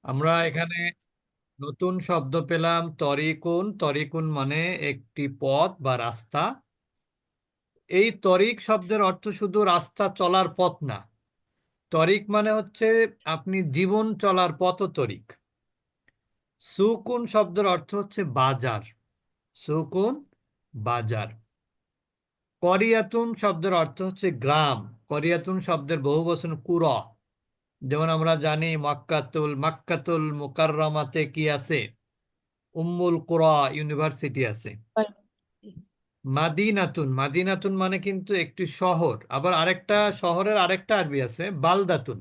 আমরা এখানে নতুন শব্দ পেলাম তরিকুন। তরিকুন মানে একটি পথ বা রাস্তা। এই তরিক শব্দের অর্থ শুধু রাস্তা চলার পথ না। তরিক মানে হচ্ছে আপনি জীবন চলার পথও তরিক। সুকুন শব্দের অর্থ হচ্ছে বাজার। সুকুন বাজার। করিয়াতুন শব্দের অর্থ হচ্ছে গ্রাম। করিয়াতুন শব্দের বহু বচন কুরা। যেমন আমরা জানি মাক্কাতুল মুকাররমাতে কি আছে? উম্মুল কুরা ইউনিভার্সিটি আছে। মাদিনাতুন, মাদিনাতুন মানে কিন্তু একটি শহর। আবার আরেকটা শহরের আরেকটা আরবি আছে বালদাতুন।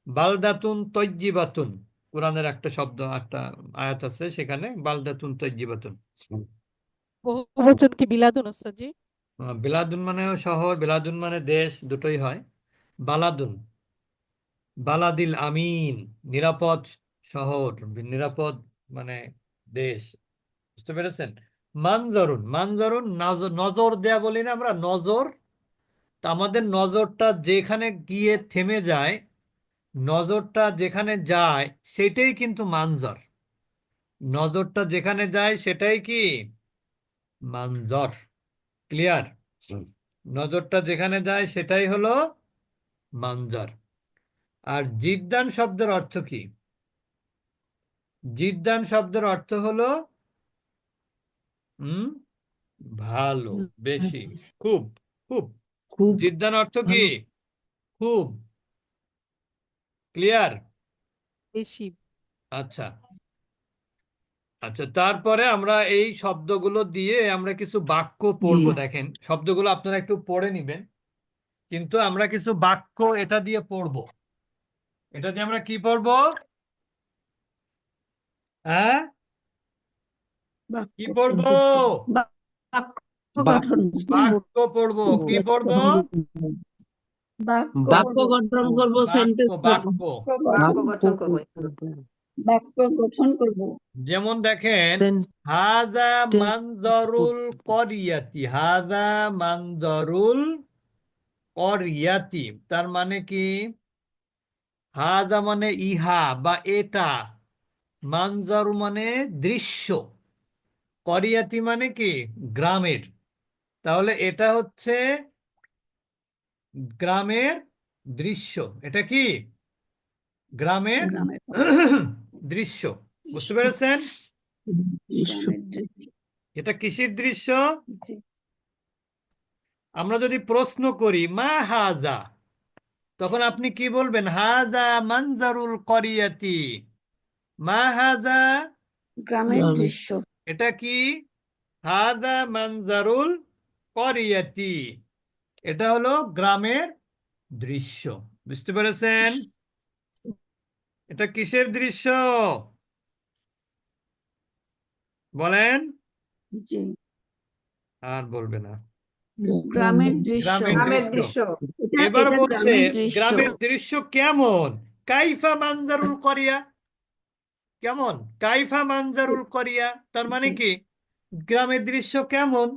বালদাতুন তৈজিবাতুন। কোরআনের একটা শব্দ, একটা আয়াত আছে সেখানে বালদাতুন তৈজিবাতুন। বহুবচন কি বিলাদুন ওস্তাদ জি? বিলাদুন মানে শহর, বিলাদুন মানে দেশ, দুটোই হয়। বালাদুন, বালাদিল আমিন, নিরাপদ শহর, নিরাপদ মানে দেশ। বুঝতে পেরেছেন? মানজরুন, মানজরুন নজর দেয়া বলি না আমরা, নজর। তা আমাদের নজরটা যেখানে গিয়ে থেমে যায়, নজরটা যেখানে যায় সেটাই কিন্তু মানজর। নজরটা যেখানে যায় সেটাই কি মানজর। ক্লিয়ার? নজরটা যেখানে যায় সেটাই হলো মানজর। আর জিদ্দান শব্দের অর্থ কি? জিদ্দান শব্দের অর্থ হলো হুম ভালো, বেশি, খুব, খুব। খুব জিদ্দান অর্থ কি? ভালো। খুব। ক্লিয়ার? বেশি। আচ্ছা, আচ্ছা। তারপরে আমরা এই শব্দগুলো দিয়ে আমরা কিছু বাক্য জি, পড়বো। দেখেন শব্দগুলো আপনারা একটু পড়ে নিবেন, কিন্তু আমরা কিছু বাক্য এটা দিয়ে পড়বো। এটা দিয়ে আমরা কি পড়বো? হ্যাঁ, কি বাক্য পড়বো? বাক্য বাক্য গঠন বাক্য পড়বো। কি পড়বো? বাক্য গঠন করব, বাক্য, সেন্টেন্স বাক্য। বাক্য গঠন করবো। বাক্য গঠন করব। যেমন দেখেন, হাজা মানজরুল করিয়াতি। হাজা মানজরুল করিয়াতি তার মানে কি? হাজা মানে ইহা বা এটা। মানজর মানে দৃশ্য। করিয়াতি মানে কি? গ্রামের। তাহলে এটা হচ্ছে গ্রামের দৃশ্য। এটা কি? গ্রামের গ্রামের দৃশ্য। বুঝতে পেরেছেন? দৃশ্য। এটা কিসের দৃশ্য? জি। আমরা যদি প্রশ্ন করি মা হাজা, তখন আপনি কি বলবেন? হাজা মানজারুল করিয়াতি। মা হাজা, গ্রামের দৃশ্য। এটা কি? হাজা মানজারুল করিয়াতি, এটা হলো গ্রামের দৃশ্য। বুঝতে পেরেছেন? এটা কিসের দৃশ্য বলেন? জি, আর বলবে না। গ্রামের দৃশ্য। গ্রামের গ্রামের দৃশ্য। দৃশ্য। এবার এটা বলছে গ্রামের দৃশ্য। গ্রামের দৃশ্য কেমন? কাইফা মানজারুল করিয়া। কেমন? কাইফা মানজারুল করিয়া তার মানে জি। কি? গ্রামের দৃশ্য কেমন?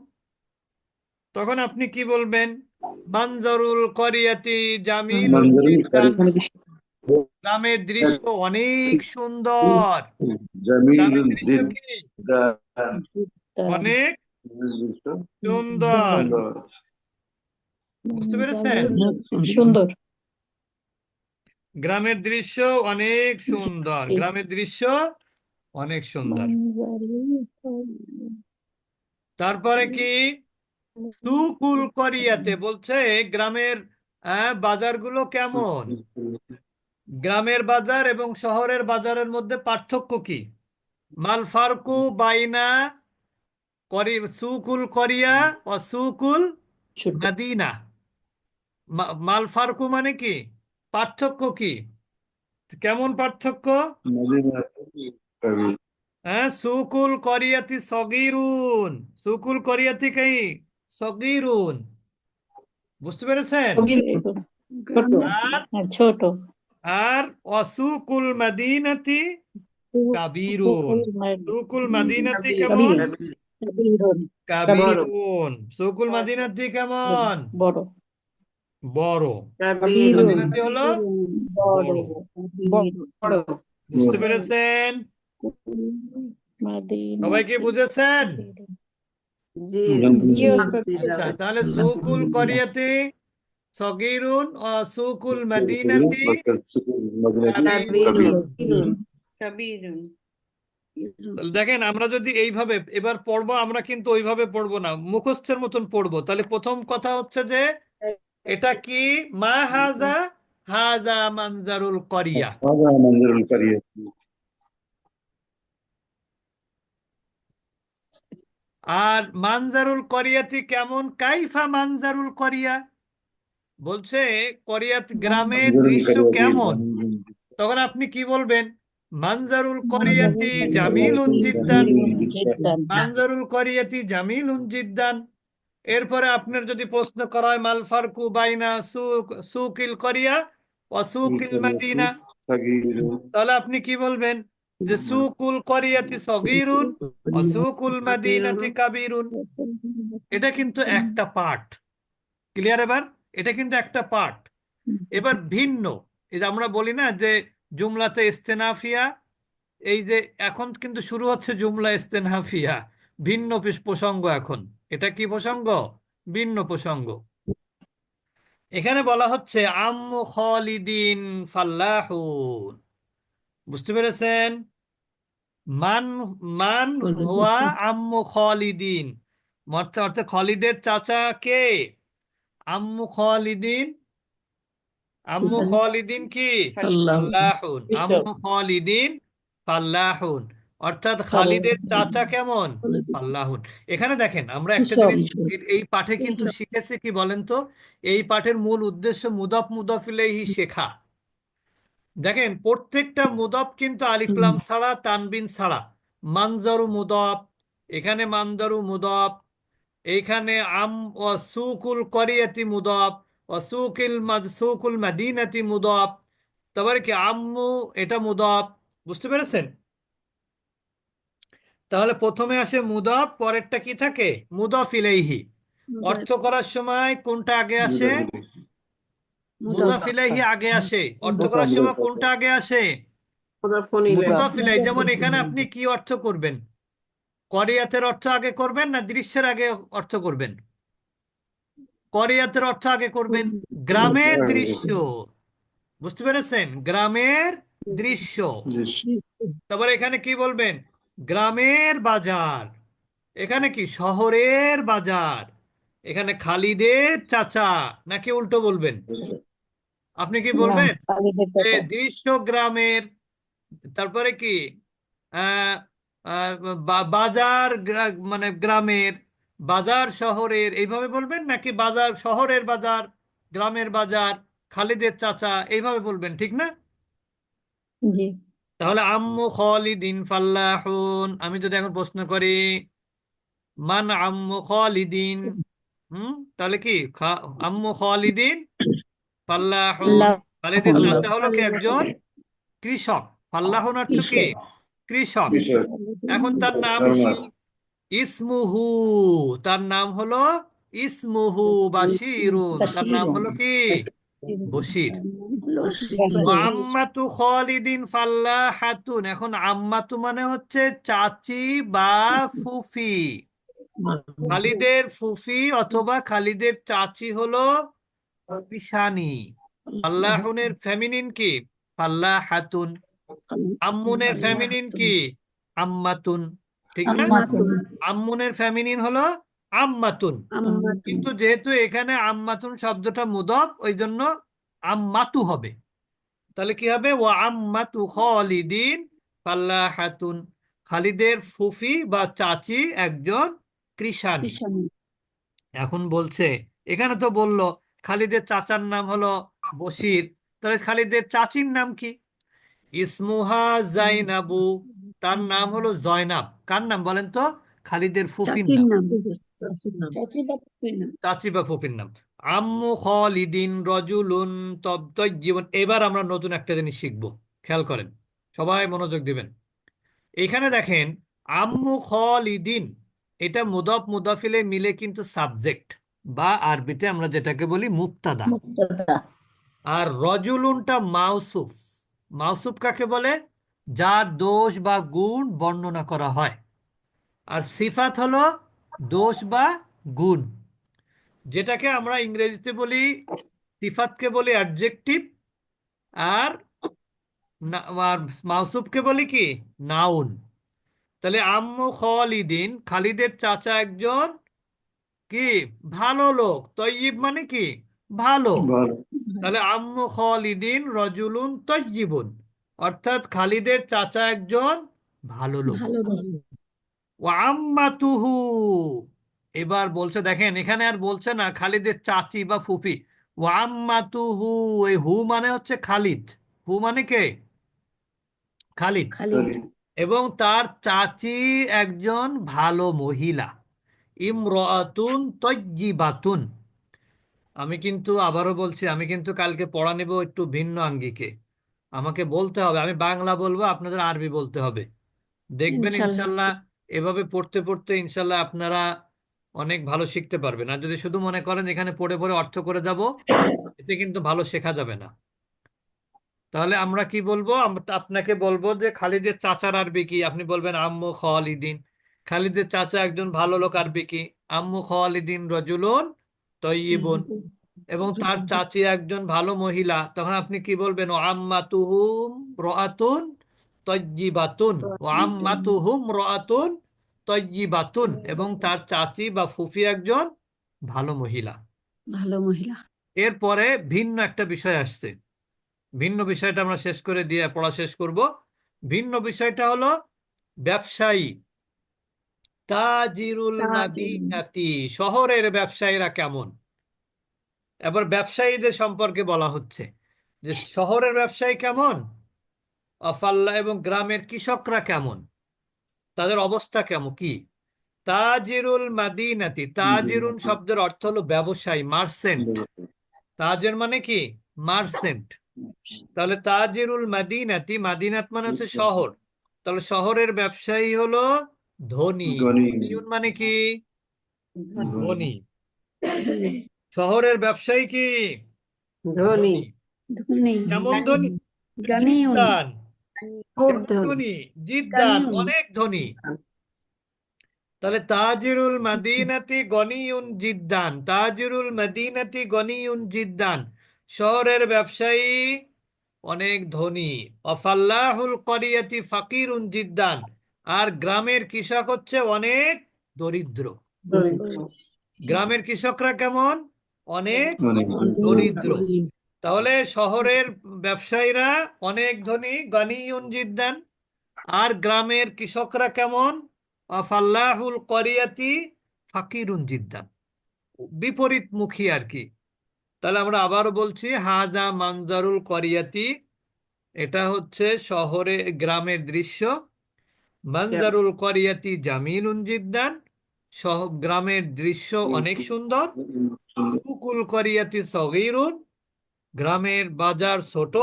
তখন আপনি কি বলবেন? মানজারুল করিয়াতি জামিলুল জিদ্দান। গ্রামের দৃশ্য অনেক সুন্দর। গ্রামের দৃশ্য কি? অনেক সুন্দর। বুঝতে পেরেছেন? সুন্দর। গ্রামের দৃশ্য অনেক সুন্দর। গ্রামের দৃশ্য অনেক সুন্দর। তারপরে কি? সুকুল করিয়াতে বলছে গ্রামের বাজারগুলো কেমন? গ্রামের বাজার এবং শহরের বাজারের মধ্যে পার্থক্য কি? মাল ফারকু বাইনা সুকুল করিয়া ও সুকুল মাদিনা। মাল ফারকু মানে কি? পার্থক্য কি? কেমন পার্থক্য? হ্যাঁ, সুকুল করিয়াতি সগিরুন। সুকুল করিয়াতি কাই সগিরুন। বুঝতে পেরেছেন? আর ছোট। আর অসুকুল মাদিনাতি কাবিরুন। সুকুল মাদিনাতি কেমন? কাবিরুন। সুকুল মাদিনাতি কেমন? বড়। বড়। কাবিরুন। মাদিনাতি হলো বড়। বড়। বুঝতে পেরেছেন? সবাই কি বুঝেছেন? জি জি ওস্তাদ। আচ্ছা, তাহলে সুকুল করিয়াতি সগীরুন ও সুকুল মদিনাতি কাবীরুন। কাবীরুন। তাহলে দেখেন, আমরা যদি এইভাবে এবার পড়বো, আমরা কিন্তু ওইভাবে পড়বো না, মুখস্থের মতন পড়বো। তাহলে প্রথম কথা হচ্ছে যে এটা কি? মা হাজা, হাজা মানজারুল করিয়া। هذا منظر القرية. আর মানজারুল করিয়াতি কেমন? কাইফা মানজারুল করিয়া, বলছে করিয়াত গ্রামের منظر দৃশ্য القرية কেমন। جميل তখন আপনি কি বলবেন? মানজারুল করিয়াতি জামিলুন জিদ্দান। جدا. মানজারুল করিয়াতি জামিলুন জিদ্দান। এরপরে আপনার যদি প্রশ্ন করা হয় মাল ফারকু বাইনা সুকিল করিয়া ও সুকিল মাদিনা, صغير তাহলে আপনি কি বলবেন? যে সুকুল করিয়াতি সগীরুন ও সুকুল মাদিনাতি কাবীরুন। এটা কিন্তু একটা পার্ট। ক্লিয়ার? এবার এটা কিন্তু একটা পার্ট। এবার ভিন্ন, এই যে আমরা বলি না যে জুমলাতে ইস্তেনাফিয়া, এই যে এখন কিন্তু শুরু হচ্ছে জুমলা ইস্তেনাফিয়া, ভিন্ন প্রসঙ্গ। এখন এটা কি প্রসঙ্গ? ভিন্ন প্রসঙ্গ। এখানে বলা হচ্ছে আম্মু খালিদিন ফাল্লাহুন। বুঝতে পেরেছেন? মান মান হুয়া আম্মু খালিদিন, অর্থাৎ খালিদের চাচা কে? আম্মু খালিদিন। আম্মু খালিদিন কি? ফাল্লাহুন। আম্মু খালিদিন ফাল্লাহুন, অর্থাৎ খালিদের চাচা কেমন? ফাল্লাহুন। এখানে দেখেন, আমরা একটা জিনিস এই পাঠে কিন্তু শিখেছি কি বলেন তো? এই পাঠের মূল উদ্দেশ্য মুদাফ মুদাফ ইলাইহি শেখা। দেখেন, প্রত্যেকটা মুদাফ কিন্তু আলিফ লাম ছাড়া, তানবিন ছাড়া। মানজারু মুদাফ, এখানে মানজারু মুদাফ, এইখানে আম ও সুকুল করিয়াতি মুদাফ ও সুকুল মাদিনাতি মুদাফ। তারপরে কি আম্মু, এটা মুদাফ। বুঝতে পেরেছেন? তাহলে প্রথমে আসে মুদাফ, পরেরটা কি থাকে? মুদাফ ইলাইহি। অর্থ করার সময় কোনটা আগে আসে? মুদাফ ইলাইহি আগে আসে। অর্থ করার সময় কোনটা আগে আসে? মুদাফ ইলাইহি। যেমন এখানে আপনি কি অর্থ করবেন? করিয়াতের অর্থ আগে করবেন না দৃশ্যের আগে অর্থ করবেন? করিয়াতের অর্থ আগে করবেন। গ্রামের দৃশ্য। বুঝতে পেরেছেন? গ্রামের দৃশ্য। তারপর এখানে কি বলবেন? গ্রামের বাজার। এখানে কি? শহরের বাজার। এখানে খালিদের চাচা, নাকি উল্টো বলবেন? আপনি কি বলবেন? দৃশ্য গ্রামের। তারপরে কি? আহ, আহ, বাজার মানে গ্রামের, বাজার শহরের, এইভাবে বলবেন? নাকি বাজার শহরের বাজার, গ্রামের বাজার, খালিদের চাচা, এইভাবে বলবেন, ঠিক না? জি তাহলে আম্মু খালিদিন ফাল্লাহুন, আমি যদি এখন প্রশ্ন করি মান আম্মু খালিদিন, তাহলে কি? আম্মু খালিদিন ফাল্লাহুন। খালিদের চাচা হলো কি? একজন কৃষক। ফাল্লাহুন অর্থ কি? কৃষক। এখন তার নাম কি? ইসমুহু, তার নাম হলো ইসমুহু বাশিরুন, তার নাম হলো কি? বশির। আম্মাতু খালিদিন ফাল্লাহাতুন। এখন আম্মাতু মানে হচ্ছে চাচি বা ফুফি। খালিদের ফুফি অথবা খালিদের চাচি হলো কৃষানি। ফাল্লাহুনের ফেমিনিন কি? ফাল্লাহাতুন। আম্মুনের ফেমিনিন কি? আম্মাতুন। ঠিক না? আম্মুনের ফেমিনিন হলো আম্মাতুন। কিন্তু যেহেতু এখানে আম্মাতুন শব্দটা মুদাফ, ওই জন্য আম্মাতু হবে। তাহলে কি হবে? ওয়া আম্মাতু খালিদিন ফাল্লাহাতুন। খালিদের ফুফি বা চাচি একজন কৃষানি। এখন বলছে, এখানে তো বললো খালিদের চাচার নাম হলো বশির, তাহলে খালিদের চাচির নাম কি? ইসমুহা জাইনাবু, তার নাম হলো জয়নাব। কার নাম বলেন তো? খালিদের ফুফির চাচির নাম, নাম। চাচি বা ফুফির নাম। চাচি বা ফুফির নাম। আম্মু খালিদিন রজুলুন জীবন। এবার আমরা নতুন একটা জিনিস শিখবো, খেয়াল করেন, সবাই মনোযোগ দিবেন। এখানে দেখেন, আম্মু খালিদিন, এটা মুদাফ মুদাফিলে মিলে কিন্তু সাবজেক্ট, বা আরবিতে আমরা যেটাকে বলি মুক্তাদা। আর রজুলুনটা মাউসুফ। মাউসুফ কাকে বলে? যার দোষ বা গুণ বর্ণনা করা হয়। আর সিফাত হলো দোষ বা গুণ, যেটাকে আমরা ইংরেজিতে বলি, সিফাতকে বলি অ্যাডজেক্টিভ, আর আর মাউসুফকে বলি কি, নাউন। তাহলে আম্মু খালিদিন, খালিদের চাচা একজন কি, ভালো লোক। তয়্যিব মানে কি, ভালো। ভালো তাহলে আম্মু খালিদিন রজুলুন তয়্যিবুন, অর্থাৎ খালিদের চাচা একজন ভালো লোক। ভালো ভালো ও আম্মাতুহু, এবার বলছে, দেখেন এখানে আর বলছে না খালিদের চাচি বা ফুফি। ও আম্মাতুহু, এই হু মানে হচ্ছে খালিদ। হু মানে কে, খালিদ। খালিদ এবং তার চাচি একজন ভালো মহিলা। ইমরাতুন তয়্যিবাতুন। আমি কিন্তু আবারও বলছি, আমি কিন্তু কালকে পড়া নেব একটু ভিন্ন আঙ্গিকে। আমাকে বলতে হবে, আমি বাংলা বলবো, আপনাদের আরবি বলতে হবে। দেখবেন ইনশাল্লাহ। ইনশাল্লাহ এভাবে পড়তে পড়তে ইনশাল্লাহ আপনারা অনেক ভালো শিখতে পারবেন। আর যদি শুধু মনে করেন এখানে পড়ে পড়ে অর্থ করে যাব, এতে কিন্তু ভালো শেখা যাবে না। তাহলে আমরা কি বলবো, আপনাকে বলবো যে খালিদের চাচার আরবি কি, আপনি বলবেন আম্মু খালিদিন। খালিদের চাচা একজন ভালো লোক আরবি কি, আম্মু খালিদিন রজুলুন তয়্যিবুন। এবং তার চাচি একজন ভালো মহিলা, তখন আপনি কি বলবেন, ও আম্মাতুহুম রাআতুন তয়্যিবাতুন। ও আম্মাতুহুম রাআতুন তয়্যিবাতুন, এবং তার চাচি বা ফুফি একজন ভালো মহিলা। ভালো মহিলা। এরপরে ভিন্ন একটা বিষয় আসছে। ভিন্ন বিষয়টা আমরা শেষ করে দিয়ে পড়া শেষ করব। ভিন্ন বিষয়টা হলো ব্যবসায়ী। তাজিরুল মাদিনাতি, শহরের ব্যবসায়ীরা কেমন। এবার ব্যবসায়ীদের সম্পর্কে বলা হচ্ছে যে শহরের ব্যবসায়ী কেমন, আফাল্লা, এবং গ্রামের কৃষকরা কেমন, তাদের অবস্থা কেমন কি। তাজিরুল মাদিনাতি, তাজিরুন শব্দের অর্থ হলো ব্যবসায়ী, মার্সেন্ট। তাজের মানে কি, মার্সেন্ট। তাহলে তাজিরুল মাদিনাতি, মাদিনাত মানে হচ্ছে শহর, তাহলে শহরের ব্যবসায়ী হলো ধনী। গনি ধনীউন মানে কি, ধনী। শহরের ব্যবসায়ী কি, ধনী, ধনী। ধনী কেমন ধনী, গানিউন জিদ্দান। খুব কেমন ধনী। ধনী, জিদ্দান, গানিউন অনেক ধনী। তাহলে তাজিরুল মাদিনাতি গনিউন জিদ্দান, তাজিরুল মাদিনাতি গনিউন জিদ্দান, শহরের ব্যবসায়ী অনেক ধনী। অফাল্লাহুল করিয়াতি ফাকিরুন জিদ্দান, আর গ্রামের কৃষক হচ্ছে অনেক দরিদ্র। গ্রামের কৃষকরা কেমন, অনেক অনেক দরিদ্র। তাহলে শহরের ব্যবসায়ীরা অনেক ধনী, গনিউন জিদ্দান। আর গ্রামের কৃষকরা কেমন, ফাল্লাহুল করিয়াতি ফাকিরুন জিদ্দান, বিপরীতমুখী আর কি। তাহলে আমরা আবারও বলছি, হাজা মানজারুল করিয়াতি, এটা হচ্ছে শহরে গ্রামের দৃশ্য। মানজারুল করিয়াতি জামিলুন জিদ্দান, গ্রামের দৃশ্য অনেক সুন্দর। সুকুল করিয়াতি সগীরুন, গ্রামের বাজার ছোট।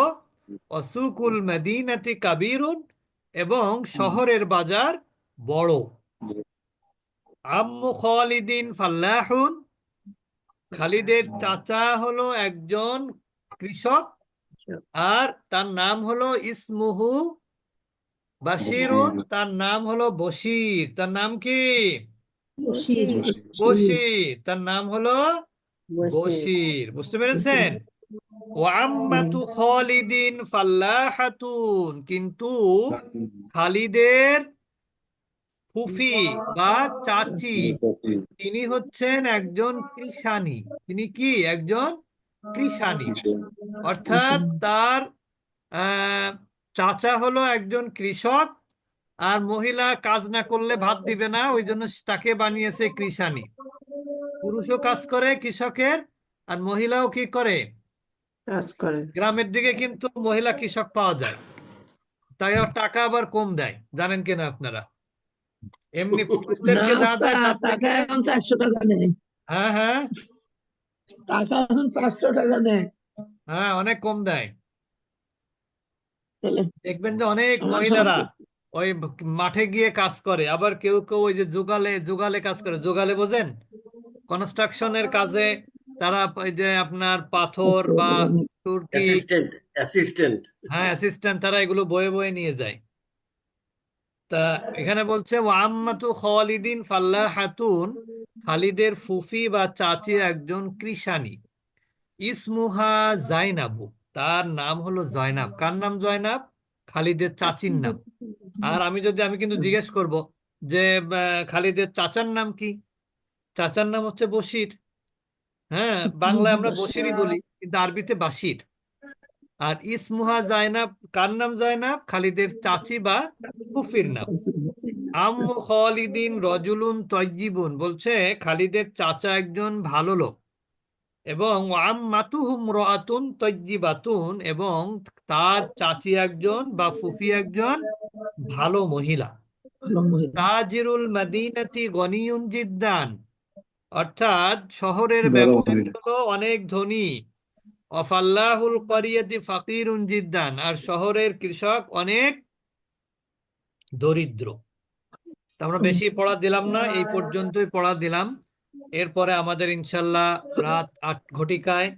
অসুকুল মদিনাতি কাবীরুন, এবং শহরের বাজার বড়। আম্মু খালিদিন ফাল্লাহুন, খালিদের চাচা হলো একজন কৃষক, আর তার নাম হলো ইসমুহু বাশিরুন, তার নাম হলো বশির। তার নাম কি, বশির, তার নাম হলো বশির। বুঝতে পেরেছেন। ও আম্মাতু খালিদিন ফাল্লাহাতুন, কিন্তু খালিদের ফুফি বা চাচি, তিনি হচ্ছেন একজন কৃষানী। তিনি কি, একজন কৃষানী। অর্থাৎ তার আহ, চাচা হলো একজন কৃষক, আর মহিলা কাজ না করলে ভাত দিবে না, ওই জন্য তাকে বানিয়েছে কৃষানী। পুরুষও কাজ করে কৃষকের, আর মহিলাও কি করে, কাজ করে। গ্রামের দিকে কিন্তু মহিলা কৃষক পাওয়া যায়, তাই আবার টাকা আবার কম দেয়, জানেন কিনা আপনারা। এমনি পুরুষদেরকে যা দেয় তার টাকা থেকে। এখন 400 টাকা নেয়। হ্যাঁ হ্যাঁ, টাকা এখন 400 টাকা নেয়। হ্যাঁ অনেক কম দেয়। তাহলে দেখবেন যে অনেক সমান সমান মহিলারা ওই মাঠে গিয়ে কাজ করে, আবার কেউ কেউ ওই যে যোগালে যোগালে কাজ করে। যোগালে বোঝেন, কনস্ট্রাকশনের কাজে তারা ওই যে আপনার পাথর বা তুর্কি, অ্যাসিস্ট্যান্ট। হ্যাঁ অ্যাসিস্ট্যান্ট, তারা এগুলো বয়ে বয়ে নিয়ে যায়। তা এখানে বলছে ওয়াম্মাতু খালিদিন ফাল্লাহাতুন, খালিদের ফুফি বা চাচি একজন কৃষানী। ইসমুহা জাইনাবু, তার নাম হলো জয়নাব। কার নাম জয়নাব? খালিদের চাচির নাম। আর আমি কিন্তু জিজ্ঞেস করব যে খালিদের চাচার নাম কি? চাচার নাম হচ্ছে বশির। হ্যাঁ, বাংলায় আমরা বশিরই বলি, কিন্তু আরবিতে বাশির। আর ইসমুহা জাইনাব, কার নাম জয়নাব? খালিদের চাচি বা ফুফির নাম। আম্মু খালিদিন রজুলুন তয়্যিবুন, বলছে খালিদের চাচা একজন ভালো লোক। এবং আম্মাতুহু ইমরাআতুন তয়্যিবাতুন, এবং তার চাচি একজন বা ফুফি একজন ভালো মহিলা। ভালো মহিলা। তাজিরুল মদিনাতি গনিয়ুন জিদ্দান, অর্থাৎ শহরের বড় ব্যবসায়ী মহিলা। হলো অনেক ধনী। অফাল্লাহুল করিয়াতি ফাকিরুন জিদ্দান, আর শহরের কৃষক অনেক দরিদ্র। তা আমরা বেশি পড়া দিলাম না, এই পর্যন্তই পড়া দিলাম। এরপরে আমাদের ইনশাল্লাহ রাত 8 ঘটিকায়